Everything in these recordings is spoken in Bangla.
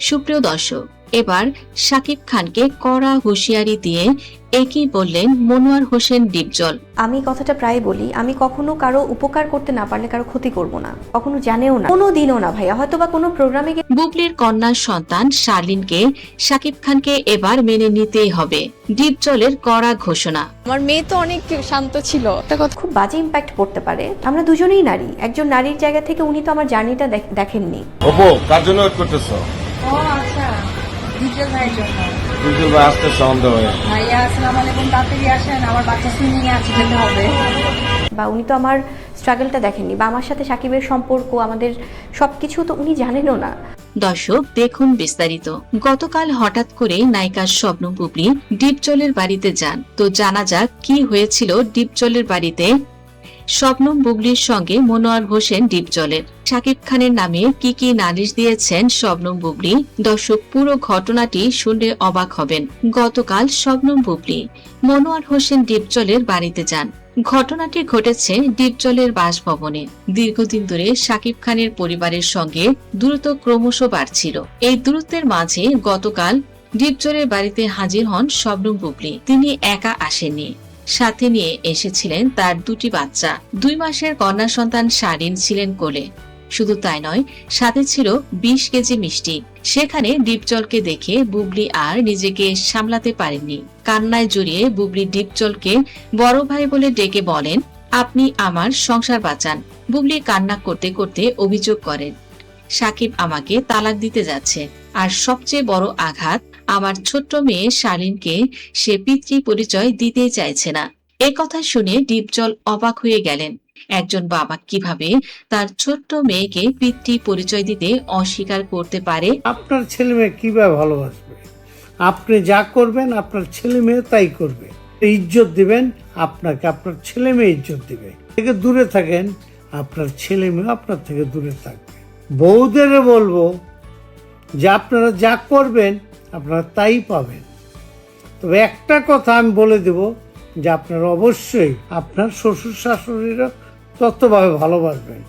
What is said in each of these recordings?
সুপ্রিয় দর্শক, এবার শাকিব খানকে কড়া হুঁশিয়ারি দিয়ে একই বললেন মনোয়ার হোসেন ডিপজল। আমি কথাটা প্রায় বলি, আমি কখনো কারো উপকার করতে না পারলে কারো ক্ষতি করব না, কখনো জানেও না, কোনো দিনও না ভাইয়া। হয়তো বা কোনো প্রোগ্রামে বুবলির কন্যার সন্তান শার্লিনকে শাকিব খানকে এবার মেনে নিতেই হবে, ডিপজলের কড়া ঘোষণা। আমার মেয়ে তো অনেক শান্ত ছিল, একটা কথা খুব বাজে ইম্প্যাক্ট পড়তে পারে। আমরা দুজনেই নারী, একজন নারীর জায়গা থেকে উনি তো আমার জার্নিটা দেখেননি। ওপো কার জন্য ওয়েট করতেছো? ও আচ্ছা, ডিপজল ভাইয়ের জন্য। ডিপজল ভাই আসতে সন্দেহ হয়ে ভাইয়া আসসালামু আলাইকুম, তাড়াতাড়ি আসেন, আমার বাচ্চা সুইমিং এ আছে, যেতে হবে। বা উনি তো আমার স্ট্রাগলটা দেখেননি, বা আমার সাথে সাকিবের সম্পর্ক, আমাদের সবকিছু তো উনি জানেনও না। দর্শক দেখুন বিস্তারিত। গতকাল হঠাৎ করে নায়িকা শবনম বুবলি ডিপজলের বাড়িতে যান। তো জানা যাক কি হয়েছিল ডিপজলের বাড়িতে। শবনম বুবলির সঙ্গে মনোয়ার হোসেন ডিপজলের শাকিব খানের নামে কি কি নালিশ দিয়েছেন শবনম বুবলি। দর্শক পুরো ঘটনাটি শুনলে অবাক হবেন। গতকাল শবনম বুবলি মনোয়ার হোসেন ডিপজলের বাড়িতে যান। ঘটনাটি ঘটেছে ডিপজলের বাসভবনে। দীর্ঘদিন ধরে শাকিব খানের পরিবারের সঙ্গে দূরত্ব ক্রমশ বাড়ছিল। এই দূরত্বের মাঝে গতকাল ডিপজলের বাড়িতে হাজির হন শবনম বুবলি। তিনি একা আসেননি, সাথে নিয়ে এসেছিলেন তার দুটি বাচ্চা। 2 মাসের কন্যা সন্তান শারিন ছিলেন কোলে। শুধু তাই নয়, সাথে ছিল 20 কেজি মিষ্টি। সেখানে ডিপজলকে দেখে বুবলি আর নিজেকে সামলাতে পারেননি। কান্নায় জড়িয়ে বুবলি ডিপজলকে বড় ভাই বলে ডেকে বলেন, আপনি আমার সংসার বাঁচান। বুবলি কান্না করতে করতে অভিযোগ করেন, সাকিব আমাকে তালাক দিতে যাচ্ছে। আর সবচেয়ে বড় আঘাত, আমার ছোট্ট মেয়ে শালিনকে সে পিতৃ পরিচয় দিতেই চাইছে না। এ কথা শুনে ডিপজল অবাক হয়ে গেলেন। একজন বাবা কিভাবে তার ছোট্ট মেয়েকে পিতৃ পরিচয় দিতে অস্বীকার করতে পারে? আপনার ছেলে মেয়ে কিভাবে ভালোবাসবে? আপনি যা করবেন আপনার ছেলে মেয়ে তাই করবে। ইজ্জত দিবেন আপনাকে, আপনার ছেলে মেয়ে ইজ্জত দিবে। থেকে দূরে থাকেন, আপনার ছেলে মেয়ে আপনার থেকে দূরে থাকবে। বউদের বলবো যে আপনারা যা করবেন আপনারা তাই পাবেন। তবে একটা কথা আমি বলে দেব, যে আপনারা অবশ্যই আপনার শ্বশুর শাশুড়িরা ততভাবে ভালোবাসবেন,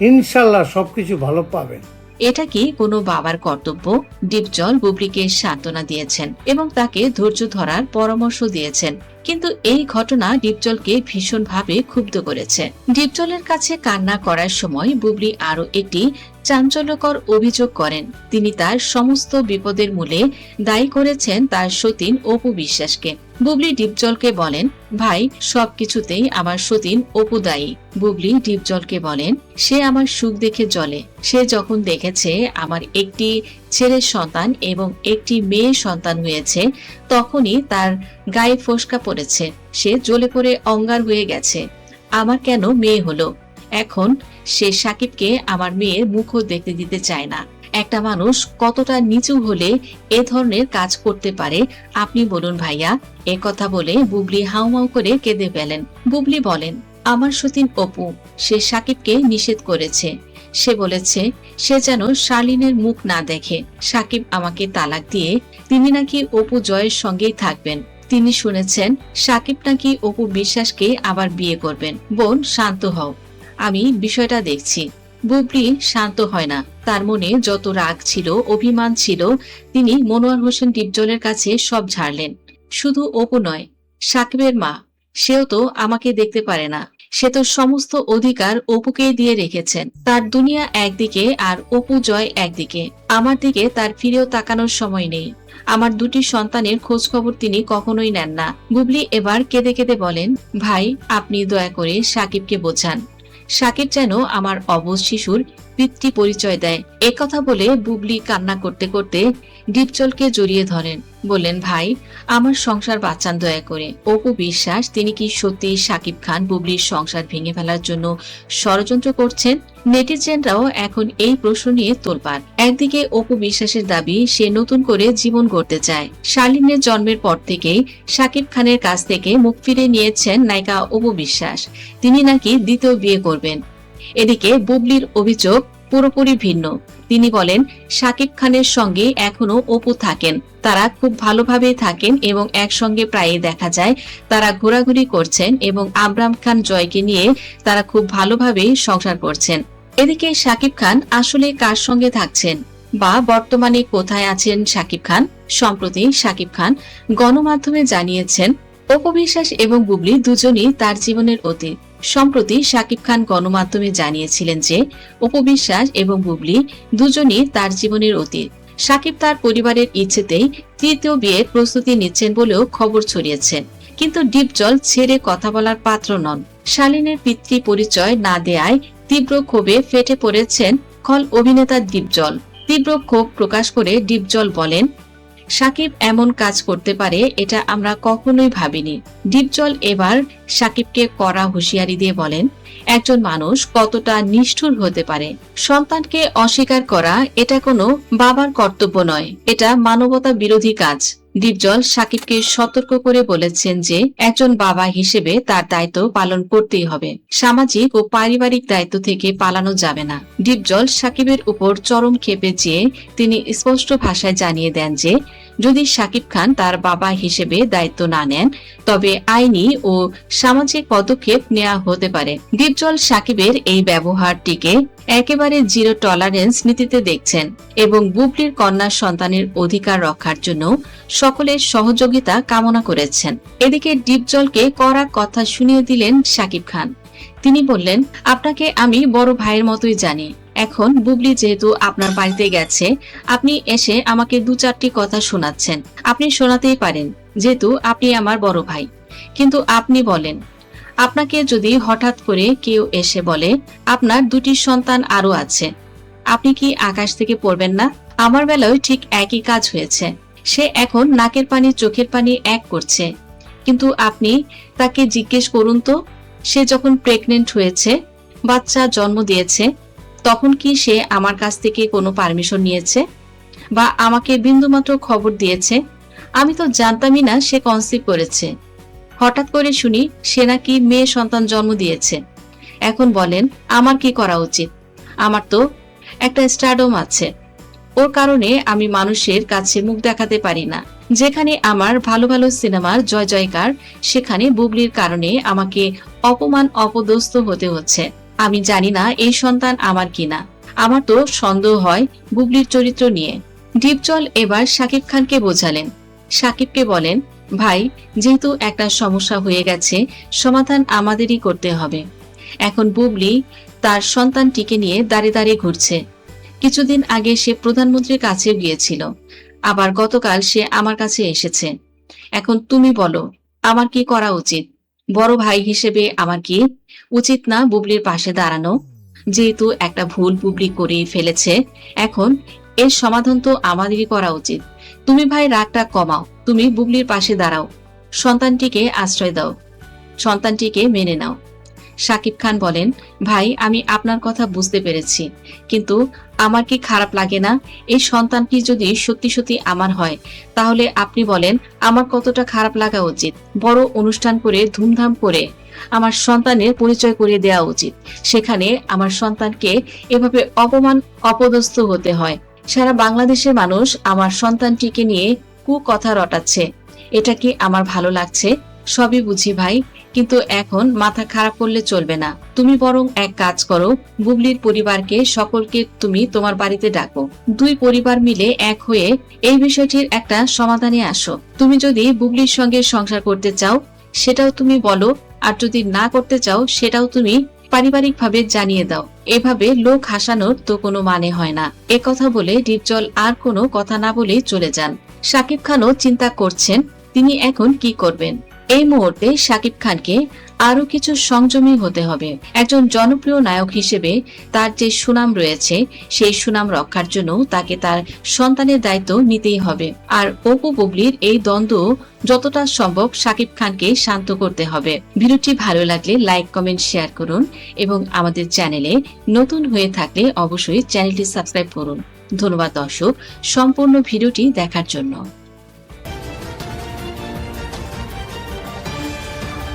ইনশাল্লাহ সবকিছু ভালো পাবেন। এটা কি কোনো বাবার কর্তব্য? ডিপজল বুবলিকে সান্ত্বনা দিয়েছেন এবং তাকে ধৈর্য ধরার পরামর্শ দিয়েছেন। কিন্তু এই ঘটনা ডিপজলকে ভীষণভাবে ক্ষুব্ধ করেছে। ডিপজলের কাছে কান্না করার সময় বুবলি আরো একটি চাঞ্চল্যকর অভিযোগ করেন। তিনি তার সমস্ত বিপদের মূলে দায়ী করেছেন তার সতীন অপু বিশ্বাসকে। বুবলি ডিপজলকে বলেন, ভাই সবকিছুতেই আমার সতীন অপু দায়ী। বুবলি ডিপজলকে বলেন, সে আমার সুখ দেখে জ্বলে। সে যখন দেখেছে আমার একটি ছেলের সন্তান এবং একটি মেয়ে সন্তান হয়েছে, তখনই তার গায়ে ফোসকা পড়েছে। সে জ্বলে পড়ে অঙ্গার হয়ে গেছে। আমার কেন মেয়ে হলো? এখন সে সাকিবকে আমার মেয়ের মুখও দেখতে দিতে চায় না। একটা মানুষ কতটা নিচু হলে এ ধরনের কাজ করতে পারে আপনি বলুন ভাইয়া। এ কথা বলে বুবলি হাউমাউ করে কেঁদে ফেলেন। বুবলি বলেন, আমার সতীন অপু, সে সাকিবকে নিষেধ করেছে। সে বলেছে সে যেন শার্লিনের মুখ না দেখে। সাকিব আমাকে তালাক দিয়ে তিনি নাকি অপু জয়ের সঙ্গেই থাকবেন। তিনি শুনেছেন সাকিব নাকি অপু বিশ্বাসকে আবার বিয়ে করবেন। বোন শান্ত হও, আমি বিষয়টা দেখছি। বুবলি শান্ত হয় না। তার মনে যত রাগ ছিল, অভিমান ছিল, তিনি মনোয়ার হোসেন ডিপজলের কাছে সব ঝাড়লেন। শুধু অপু নয়, সাকিবের মা, সেও তো আমাকে দেখতে পারে না। সে তো সমস্ত অধিকার অপুকেই দিয়ে রেখেছেন। তার দুনিয়া একদিকে আর অপু জয় একদিকে। আমার দিকে তার ফিরেও তাকানোর সময় নেই। আমার দুটি সন্তানের খোঁজ খবর তিনি কখনোই নেন না। বুবলি এবার কেঁদে কেঁদে বলেন, ভাই আপনি দয়া করে সাকিবকে বোঝান। সাকিব যেন আমার অবশ শিশুর পিতৃ পরিচয় দেয়। একথা বলে বুবলি কান্না করতে করতে ডিপজলকে জড়িয়ে ধরেন। বললেন, ভাই আমার সংসার বাঁচান দয়া করে। অপু বিশ্বাস তিনি কি সত্যি সাকিব খান বুবলির সংসার ভেঙে ফেলার জন্য ষড়যন্ত্র করছেন? নেটিজেনরাও এখন এই প্রশ্ন নিয়ে তোলপাড়। একদিকে অপু বিশ্বাসের দাবি সে নতুন করে জীবন গড়তে চায়। শার্লিনের জন্মের পর থেকেই সাকিব খানের কাছ থেকে মুখ ফিরে নিয়েছেন নায়িকা অপু বিশ্বাস। তিনি নাকি দ্বিতীয় বিয়ে করবেন। এদিকে বুবলির অভিযোগ পুরোপুরি ভিন্ন। তিনি বলেন, সাকিব খানের সঙ্গে এখনো অপু থাকেন। তারা খুব ভালোভাবেই থাকেন এবং একসঙ্গে প্রায়ই দেখা যায় তারা ঘোরাঘুরি করছেন এবং আবরাম খান জয়কে নিয়ে তারা খুব ভালোভাবেই সংসার করছেন। এদিকে সাকিব খান আসলে কার সঙ্গে থাকছেন বা বর্তমানে কোথায় আছেন শাকিব খান? সম্প্রতি শাকিব খান গণমাধ্যমে জানিয়েছেন অপু বিশ্বাস এবং বুবলি দুজনই তার জীবনের অতীত। সম্প্রতি শাকিব খান গণমাধ্যমে জানিয়েছিলেন যে অপু বিশ্বাস এবং বুবলি দুজনই তার জীবনের অতীত। শাকিব তার পরিবারের ইচ্ছেতেই তৃতীয় বিয়ের প্রস্তুতি নিচ্ছেন বলেও খবর ছড়িয়েছে। কিন্তু ডিপজল ছেড়ে কথা বলার পাত্র নন। শালীনের পিতৃ পরিচয় না দেয়ায় তীব্র ক্ষোভে ফেটে পড়েছেন খল অভিনেতা ডিপজল। তীব্র ক্ষোভ প্রকাশ করে ডিপজল বলেন, শাকিব এমন কাজ করতে পারে এটা আমরা কখনোই ভাবিনি। ডিপজল এবার শাকিবকে কড়া হুঁশিয়ারি দিয়ে বলেন, একজন মানুষ কতটা নিষ্ঠুর হতে পারে। সন্তানকে অস্বীকার করা এটা কোনো বাবার কর্তব্য নয়, এটা মানবতা বিরোধী কাজ। ডিপজল শাকিবকে সতর্ক করে বলেছেন যে একজন বাবা হিসেবে তার দায়িত্ব পালন করতেই হবে, সামাজিক ও পারিবারিক দায়িত্ব থেকে পালানো যাবে না। ডিপজল শাকিবের উপর চরম ক্ষেপে যেয়ে তিনি স্পষ্ট ভাষায় জানিয়ে দেন যে যদি শাকিব খান তার বাবা হিসেবে দায়িত্ব না নেন তবে আইনি ও সামাজিক পদক্ষেপ নেওয়া হতে পারে। ডিপজল শাকিবের এই ব্যবহারটিকে একেবারে জিরো টলারেন্স নীতিতে দেখছেন এবং বুবলির কন্যা সন্তানের অধিকার রক্ষার জন্য সকলের সহযোগিতা কামনা করেছেন। এদিকে ডিপজলকে কড়া কথা শুনিয়ে দিলেন শাকিব খান। তিনি বললেন, আপনাকে আমি বড় ভাইয়ের মতোই জানি। এখন বুবলি যেহেতু আপনার বাড়িতে গেছে, আপনি এসে আমাকে দু চারটি কথা শোনাচ্ছেন। আপনি শোনাতেই পারেন, যেহেতু আপনি আমার বড় ভাই। কিন্তু আপনি বলেন, আপনাকে যদি হঠাৎ করে কেউ এসে বলে আপনার দুটি সন্তান আরো আছে, আপনি কি আকাশ থেকে পড়বেন না? আমার বেলায় ঠিক একই কাজ হয়েছে। সে এখন নাকের পানি চোখের পানি এক করছে, কিন্তু আপনি তাকে জিজ্ঞেস করুন তো, সে যখন প্রেগনেন্ট হয়েছে, বাচ্চা জন্ম দিয়েছে, তখন কি সে আমার কাছ থেকে কোনো পারমিশন নিয়েছে বা আমাকে বিন্দুমাত্র খবর দিয়েছে? আমি তো জানতামই না সে কনসিভ করেছে। হঠাৎ করে শুনি সে নাকি মেয়ে সন্তান জন্ম দিয়েছে। এখন বলেন আমার কি করা উচিত? আমার তো একটা স্টারডম আছে, ওর কারণে আমি মানুষের কাছে মুখ দেখাতে পারি না। যেখানে আমার ভালো ভালো সিনেমার জয় জয়কার, সেখানে বুবলির কারণে আমাকে অপমান অপদস্থ হতে হচ্ছে। আমি জানি না এই সন্তান আমার কিনা। আমার তো সন্দেহ হয় বুবলির চরিত্র নিয়ে। ডিপজল এবার শাকিব খানকে বোঝালেন। শাকিবকে বলেন, ভাই, যেহেতু একটা সমস্যা হয়ে গেছে, সমাধান আমাদেরই করতে হবে। এখন বুবলি তার সন্তানটিকে নিয়ে দাঁড়িয়ে দাঁড়িয়ে ঘুরছে। কিছুদিন আগে সে প্রধানমন্ত্রীর কাছেও গিয়েছিল, আবার গতকাল সে আমার কাছে এসেছে। এখন তুমি বলো আমার কি করা উচিত? বড় ভাই হিসেবে আমার কি উচিত না বুবলির পাশে দাঁড়ানো? যেহেতু একটা ভুল বুবলি করেই ফেলেছে, এখন এর সমাধান তো আমাদেরই করা উচিত। তুমি ভাই রাগটা কমাও, তুমি বুবলির পাশে দাঁড়াও, সন্তানটিকে আশ্রয় দাও, সন্তানটিকে মেনে নাও। শাকিব খান বলেন, ভাই, আমি আপনার কথা বুঝতে পেরেছি, কিন্তু আমার কি খারাপ লাগে না? এই সন্তানটি যদি সত্যি সত্যি আমার হয়, তাহলে আপনি বলেন আমার কতটা খারাপ লাগা উচিত? বড় অনুষ্ঠান করে ধুমধাম করে আমার সন্তানের পরিচয় করিয়ে দেওয়া উচিত, সেখানে আমার সন্তানকে এভাবে অপমান অপদস্থ হতে হয়। সারা বাংলাদেশের মানুষ আমার সন্তানটিকে নিয়ে কুকথা রটাচ্ছে, এটা কি আমার ভালো লাগছে? সবই বুঝি ভাই, কিন্তু এখন মাথা খারাপ করলে চলবে না। তুমি বরং এক কাজ করো, বুবলির পরিবারকে সকলকে তুমি তোমার বাড়িতে ডাকো। দুই পরিবার মিলে এক হয়ে এই বিষয়টির একটা সমাধানে আসো। তুমি যদি বুবলির সঙ্গে সংসার করতে চাও সেটাও তুমি বলো, আর যদি না করতে চাও সেটাও তুমি পারিবারিকভাবে জানিয়ে দাও। এভাবে লোক হাসানোর তো কোনো মানে হয় না। এ কথা বলে ডিপজল আর কোনো কথা না বলেই চলে যান। শাকিব খানও চিন্তা করছেন তিনি এখন কি করবেন। এই মুহূর্তে শাকিব খানকে আরো কিছু সংযমী হতে হবে। একজন জনপ্রিয় নায়ক হিসেবে তার যে সুনাম রয়েছে, সেই সুনাম রক্ষার জন্য তাকে তার সন্তানের দায়িত্ব নিতেই হবে। আর অপু বুবলির এই দ্বন্দ্ব যতটা সম্ভব শাকিব খানকে শান্ত করতে হবে। ভিডিওটি ভালো লাগলে লাইক, কমেন্ট, শেয়ার করুন এবং আমাদের চ্যানেলে নতুন হয়ে থাকলে অবশ্যই চ্যানেলটি সাবস্ক্রাইব করুন। ধন্যবাদ দর্শক সম্পূর্ণ ভিডিওটি দেখার জন্য।